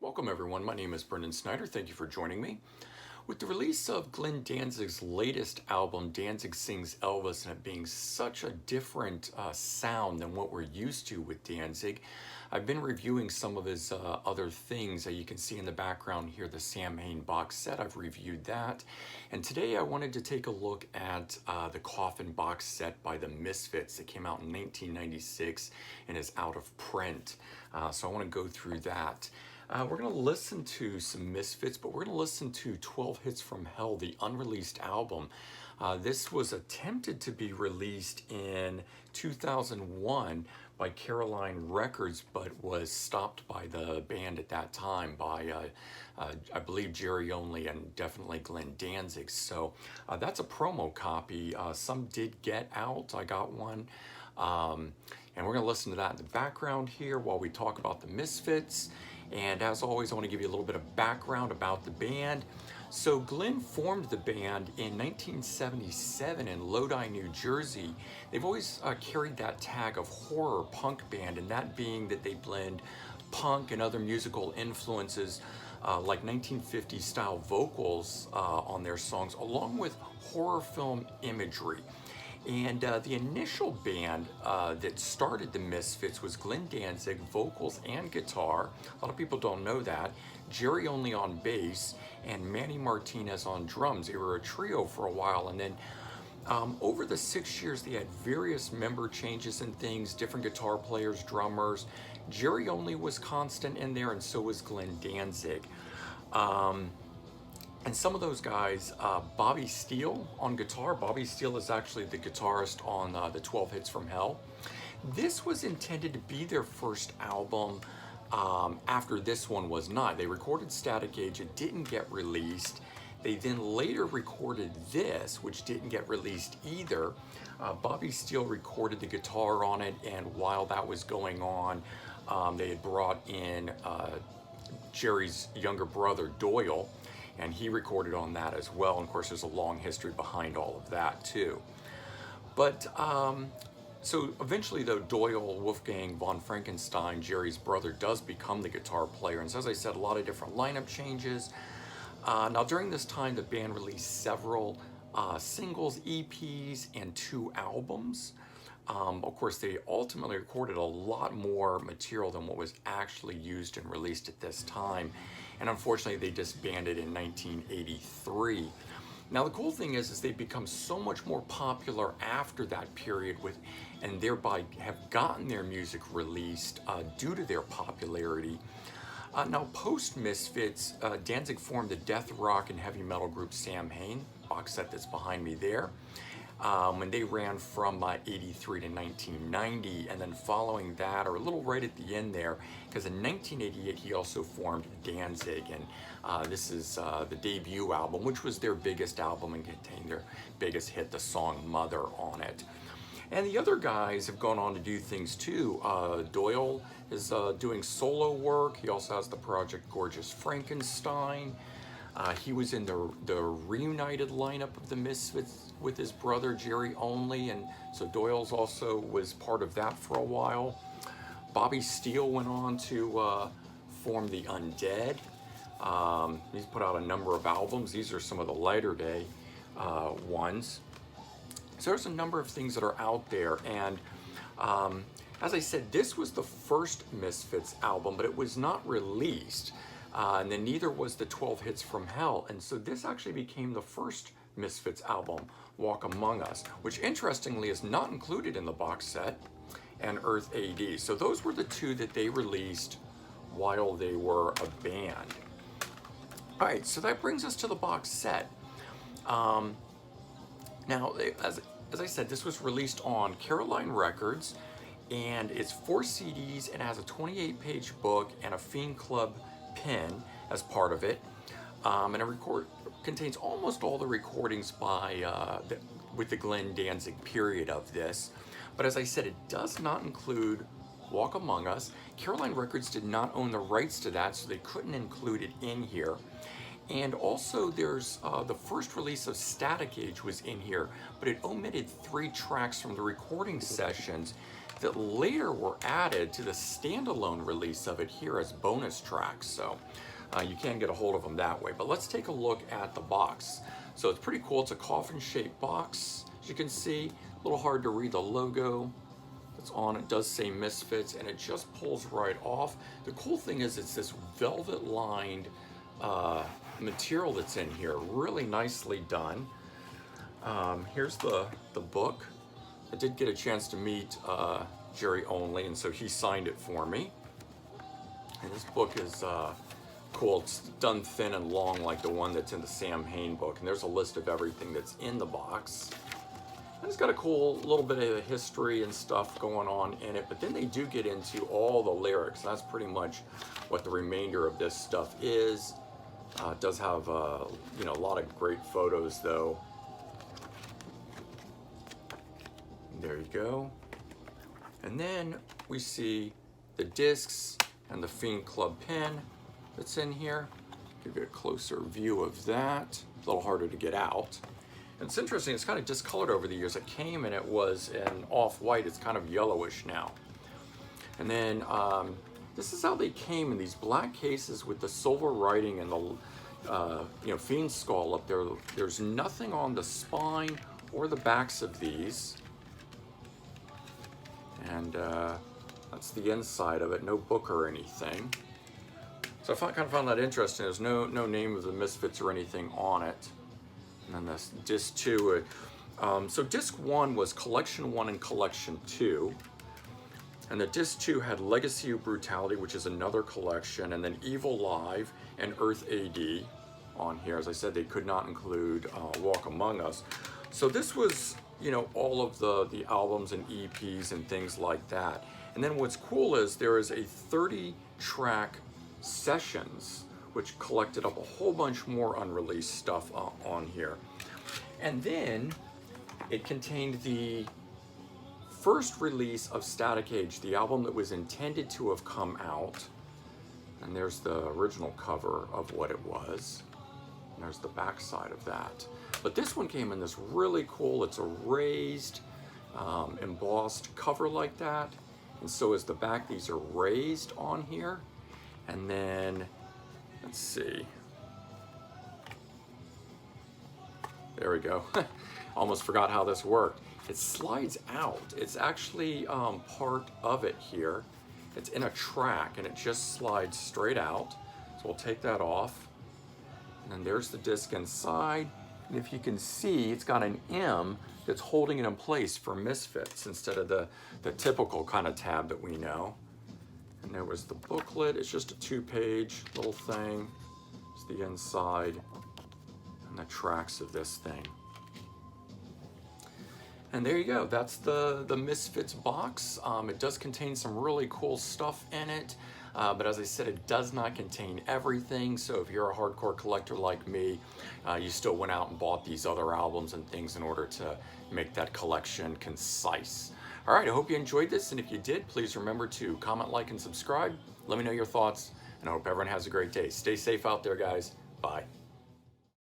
Welcome everyone, my name is Brendan Snyder. Thank you for joining me. With the release of Glenn Danzig's latest album, Danzig Sings Elvis, and it being such a different sound than what we're used to with Danzig, I've been reviewing some of his other things. You can see in the background here the Samhain box set. I've reviewed that. And today I wanted to take a look at the Coffin box set by the Misfits. It came out in 1996 and is out of print. So I want to go through that. We're going to listen to some Misfits, but we're going to listen to 12 Hits from Hell, the unreleased album. This was attempted to be released in 2001 by Caroline Records, but was stopped by the band at that time by, I believe, Jerry Only and definitely Glenn Danzig. So that's a promo copy. Some did get out. I got one. And we're going to listen to that in the background here while we talk about the Misfits. And as always, I want to give you a little bit of background about the band. So Glenn formed the band in 1977 in Lodi, New Jersey. They've always carried that tag of horror punk band, and that being that they blend punk and other musical influences like 1950s style vocals on their songs, along with horror film imagery. And the initial band that started the Misfits was Glenn Danzig, vocals and guitar. A lot of people don't know that. Jerry Only on bass and Manny Martinez on drums. They were a trio for a while, and then over the 6 years they had various member changes and things, different guitar players, drummers. Jerry Only was constant in there, and so was Glenn Danzig. And some of those guys, Bobby Steele on guitar. Bobby Steele is actually the guitarist on the 12 Hits from Hell. This was intended to be their first album after this one was not. They recorded Static Age, it didn't get released. They then later recorded this, which didn't get released either. Bobby Steele recorded the guitar on it, and while that was going on, they had brought in Jerry's younger brother, Doyle, and he recorded on that as well. And of course, there's a long history behind all of that too. But so eventually though, Doyle Wolfgang von Frankenstein, Jerry's brother, does become the guitar player. And so as I said, a lot of different lineup changes. Now during this time, the band released several singles, EPs, and 2 albums. Of course, they ultimately recorded a lot more material than what was actually used and released at this time. And unfortunately, they disbanded in 1983. Now, the cool thing is they've become so much more popular after that period and thereby have gotten their music released due to their popularity. Now, post-Misfits, Danzig formed the death rock and heavy metal group Samhain, box set that's behind me there. And they ran from 83 to 1990, and then following that, or a little right at the end there, because in 1988 he also formed Danzig, and this is the debut album, which was their biggest album and contained their biggest hit, the song Mother, on it. And the other guys have gone on to do things too. Doyle is doing solo work. He also has the project Gorgeous Frankenstein. He was in the reunited lineup of the Misfits with his brother Jerry Only, and so Doyle's also was part of that for a while. Bobby Steele went on to form the Undead. He's put out a number of albums. These are some of the lighter day ones. So there's a number of things that are out there, and as I said, this was the first Misfits album, but it was not released. And then neither was the 12 Hits from Hell. And so this actually became the first Misfits album, Walk Among Us, which interestingly is not included in the box set, and Earth AD. So those were the 2 that they released while they were a band. All right, so that brings us to the box set. Now, as I said, this was released on Caroline Records, and it's 4 CDs, and it has a 28-page book and a Fiend Club pin as part of it, and it contains almost all the recordings with the Glenn Danzig period of this. But as I said, it does not include Walk Among Us. Caroline Records did not own the rights to that, so they couldn't include it in here. And also there's the first release of Static Age was in here, but it omitted 3 tracks from the recording sessions that later were added to the standalone release of it here as bonus tracks. So you can get a hold of them that way. But let's take a look at the box. So it's pretty cool. It's a coffin-shaped box, as you can see. A little hard to read the logo that's on it. Does say Misfits, and it just pulls right off. The cool thing is it's this velvet-lined material that's in here. Really nicely done. Here's the book. I did get a chance to meet Jerry Only, and so he signed it for me. And this book is cool. It's done thin and long like the one that's in the Samhain book. And there's a list of everything that's in the box. And it's got a cool little bit of history and stuff going on in it. But then they do get into all the lyrics. That's pretty much what the remainder of this stuff is. It does have a lot of great photos though. There you go. And then we see the discs and the Fiend Club pen that's in here. Give you a closer view of that. A little harder to get out. And it's interesting, it's kind of discolored over the years. It came and it was in off-white. It's kind of yellowish now. And then this is how they came in these black cases with the silver writing and the Fiend skull up there. There's nothing on the spine or the backs of these. And that's the inside of it, no book or anything. So I kind of found that interesting. There's no name of the Misfits or anything on it. And then this disc 2. So disc 1 was collection 1 and collection 2. And the disc 2 had Legacy of Brutality, which is another collection, and then Evil Live and Earth AD on here. As I said, they could not include Walk Among Us. So this was, all of the albums and EPs and things like that. And then what's cool is there is a 30-track sessions, which collected up a whole bunch more unreleased stuff on here. And then it contained the first release of Static Age, the album that was intended to have come out. And there's the original cover of what it was. And there's the back side of that. But this one came in this really cool, it's a raised, embossed cover like that. And so is the back. These are raised on here. And then, let's see. There we go. Almost forgot how this worked. It slides out. It's actually part of it here. It's in a track and it just slides straight out. So we'll take that off. And then there's the disc inside. And if you can see, it's got an M that's holding it in place for Misfits instead of the typical kind of tab that we know. And there was the booklet. It's just a 2-page little thing. It's the inside and the tracks of this thing. And there you go. That's the Misfits box. It does contain some really cool stuff in it. But as I said, it does not contain everything. So if you're a hardcore collector like me, you still went out and bought these other albums and things in order to make that collection concise. All right, I hope you enjoyed this. And if you did, please remember to comment, like, and subscribe. Let me know your thoughts. And I hope everyone has a great day. Stay safe out there, guys. Bye.